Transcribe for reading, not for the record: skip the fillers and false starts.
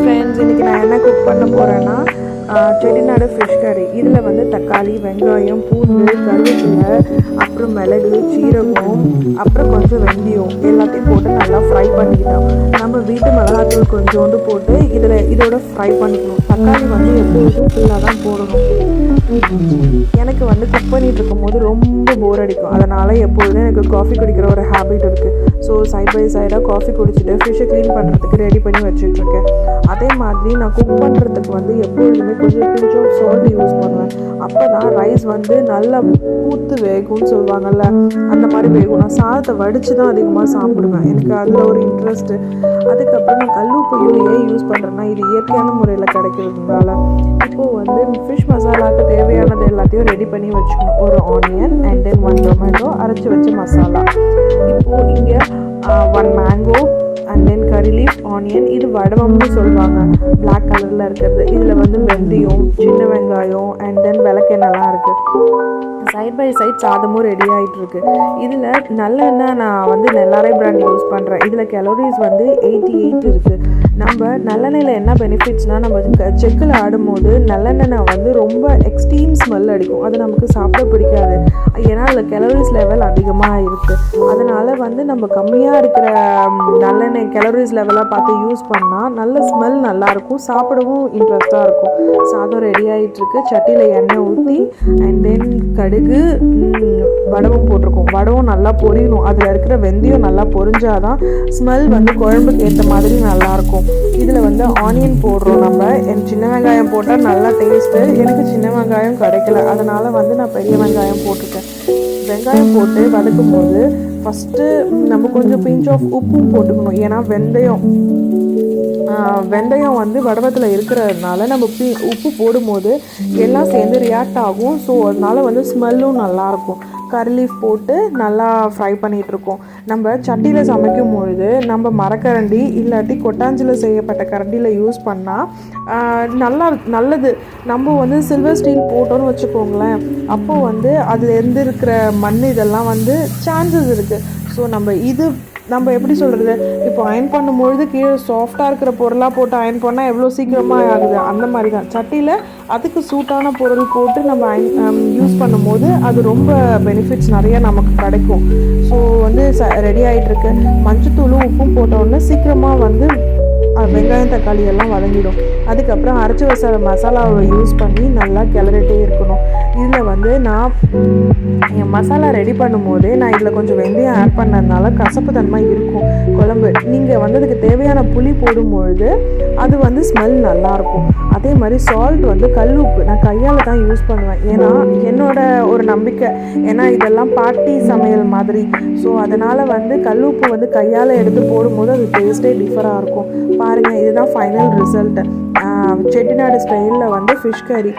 Friends, இன்றைக்கி நான் என்ன குக் பண்ண போகிறேன்னா செட்டிநாடு ஃபிஷ் கறி. இதில் வந்து தக்காளி, வெங்காயம், பூண்டு, கருவேப்பிலை, அப்புறம் மிளகு, சீரகம், அப்புறம் கொஞ்சம் வெந்தயம் எல்லாத்தையும் போட்டு நல்லா ஃப்ரை பண்ணிக்கிட்டோம். நம்ம வீட்டு மிளகாத்தூள் கொஞ்சோண்டு போட்டு இதோட ஃப்ரை பண்ணிக்கணும். தக்காளி வந்து எப்போதும் ஃபுல்லாக தான் போடணும். எனக்கு வந்து குக் பண்ணிகிட்டு இருக்கும்போது ரொம்ப போர் அடிக்கும். அதனால் எப்பொழுதும் எனக்கு காஃபி குடிக்கிற ஒரு ஹேபிட் இருக்குது. ஸோ சைட் பை சைடாக காஃபி குடிச்சிட்டு ஃபிஷ்ஷை க்ளீன் பண்ணுறதுக்கு ரெடி பண்ணி வச்சுட்ருக்கேன். அதே மாதிரி நான் குக் பண்ணுறதுக்கு வந்து எப்பொழுதுமே கொஞ்சம் சால்ட் யூஸ் பண்ணுவேன். அப்போ தான் ரைஸ் வந்து நல்லா பூத்து வேகும்னு சொல்லுவாங்கள்ல, அந்த மாதிரி வேகும். நான் சாதத்தை வடித்து தான் அதிகமாக சாப்பிடுவேன். எனக்கு அதில் ஒரு இன்ட்ரெஸ்ட்டு. அதுக்கப்புறம் நான் கல்லுப்பையும் ஏன் யூஸ் பண்ணுறேன்னா, இது இயற்கையான முறையில் கிடைக்கிறதுனால. இப்போது வந்து ஃபிஷ் மசாலாவுக்கு தேவையானது எல்லாத்தையும் ரெடி பண்ணி வச்சுக்கணும். ஒரு ஆனியன் அண்ட் தென் 1 டொமேட்டோ, அரைச்சி வச்ச மசாலா. இப்போது இங்கே 1 மேங்கோ அண்ட் தென் கறி லீஃப், ஆனியன், இது வடவம்னு சொல்லுவாங்க, பிளாக் கலரில் இருக்கிறது. இதில் வந்து வெந்தயம், சின்ன வெங்காயம் அண்ட் தென் விளக்கெண்ணெய்லாம் இருக்குது. சைட் பை சைட் சாதமும் ரெடி ஆகிட்டுருக்கு. இதில் நல்லெண்ணெய் நான் வந்து நெல்லாரை பிராண்ட் யூஸ் பண்ணுறேன். இதில் கேலோரிஸ் வந்து 88 இருக்குது. நம்ம நல்லெண்ணெயில் என்ன பெனிஃபிட்ஸ்னால், நம்ம செக்கில் ஆடும்போது நல்லெண்ணெய் வந்து ரொம்ப எக்ஸ்ட்ரீம் ஸ்மெல் அடிக்கும். அது நமக்கு சாப்பிட பிடிக்காது. ஏன்னா அதில் கேலோரிஸ் லெவல் அதிகமாக இருக்குது. அதனால் வந்து நம்ம கம்மியாக இருக்கிற நல்லெண்ணெய் கேலோரிஸ் லெவலாக பார்த்து யூஸ் பண்ணால் நல்ல ஸ்மெல் நல்லாயிருக்கும், சாப்பிடவும் இன்ட்ரெஸ்ட்டாக இருக்கும். சாதம் ரெடி ஆகிட்டுருக்கு. சட்டியில் எண்ணெய் ஊற்றி அண்ட் தென் கடுகு, வடவும் போட்டிருக்கோம். வடவும் நல்லா பொரியணும். அதில் இருக்கிற வெந்தயம் நல்லா பொரிஞ்சாதான் ஸ்மெல் வந்து குழம்புக்கு ஏற்ற மாதிரி நல்லாயிருக்கும். இதில் வந்து ஆனியன் போடுறோம் நம்ம. சின்ன வெங்காயம் போட்டால் நல்லா டேஸ்ட்டு. எனக்கு சின்ன வெங்காயம் கிடைக்கல, அதனால் வந்து நான் பெரிய வெங்காயம் போட்டிருக்கேன். வெங்காயம் போட்டு வதக்கும் போது ஃபஸ்ட்டு நம்ம கொஞ்சம் பிஞ்ச் ஆஃப் உப்பும் போட்டுக்கணும். ஏன்னா வெந்தயம் வந்து வடவத்தில் இருக்கிறதுனால நம்ம உப்பு போடும்போது எல்லாம் சேர்ந்து ரியாக்ட் ஆகும். ஸோ அதனால் வந்து ஸ்மெல்லும் நல்லாயிருக்கும். கறி லீஃப் போட்டு நல்லா ஃப்ரை பண்ணிகிட்ருக்கோம். நம்ம சட்டியில் சமைக்கும் பொழுது நம்ம மரக்கரண்டி இல்லாட்டி கொட்டாஞ்சில் செய்யப்பட்ட கரண்டியில் யூஸ் பண்ணால் நல்லது. நம்ம வந்து சில்வர் ஸ்டீல் போட்டோன்னு வச்சுக்கோங்களேன், அப்போது வந்து அதுலேருந்து இருக்கிற மண் இதெல்லாம் வந்து சான்சஸ் இருக்குது. ஸோ நம்ம எப்படி சொல்கிறது, இப்போ அயன் பண்ணும்பொழுது கீழே சாஃப்டாக இருக்கிற பொருளாக போட்டு அயன் பண்ணால் எவ்வளோ சீக்கிரமாக ஆகுது, அந்த மாதிரி தான் சட்டியில் அதுக்கு சூட்டான பொருள் போட்டு நம்ம யூஸ் பண்ணும்போது அது ரொம்ப பெனிஃபிட்ஸ் நிறையா நமக்கு கிடைக்கும். ஸோ வந்து ரெடி ஆகிட்டுருக்கு. மஞ்சத்தூளும் உப்பும் போட்டோடனே சீக்கிரமாக வந்து வெங்காயம் தக்காளி எல்லாம் வதங்கிடும். அதுக்கப்புறம் அரைச்சி வச்ச மசாலாவை யூஸ் பண்ணி நல்லா கிளறிட்டே இருக்கணும். இதில் வந்து நான் என் மசாலா ரெடி பண்ணும்போது நான் இதில் கொஞ்சம் வெந்தயம் ஆட் பண்ணதுனால கசப்பு தன்மை இருக்கும் குழம்பு. நீங்கள் வந்து அதுக்கு தேவையான புளி போடும்பொழுது அது வந்து ஸ்மெல் நல்லாயிருக்கும். அதே மாதிரி சால்ட் வந்து கல்லுப்பு நான் கையால் தான் யூஸ் பண்ணுவேன். ஏன்னா என்னோட ஒரு நம்பிக்கை, ஏன்னா இதெல்லாம் பாட்டி சமையல் மாதிரி. ஸோ அதனால் வந்து கல்லுப்பு வந்து கையால் எடுத்து போடும்போது அது டேஸ்ட்டே டிஃபராக இருக்கும். பாருங்கள், இதுதான் ஃபைனல் ரிசல்ட்டு. செட்டிநாடு ஸ்டைலில் வந்து ஃபிஷ் கறி.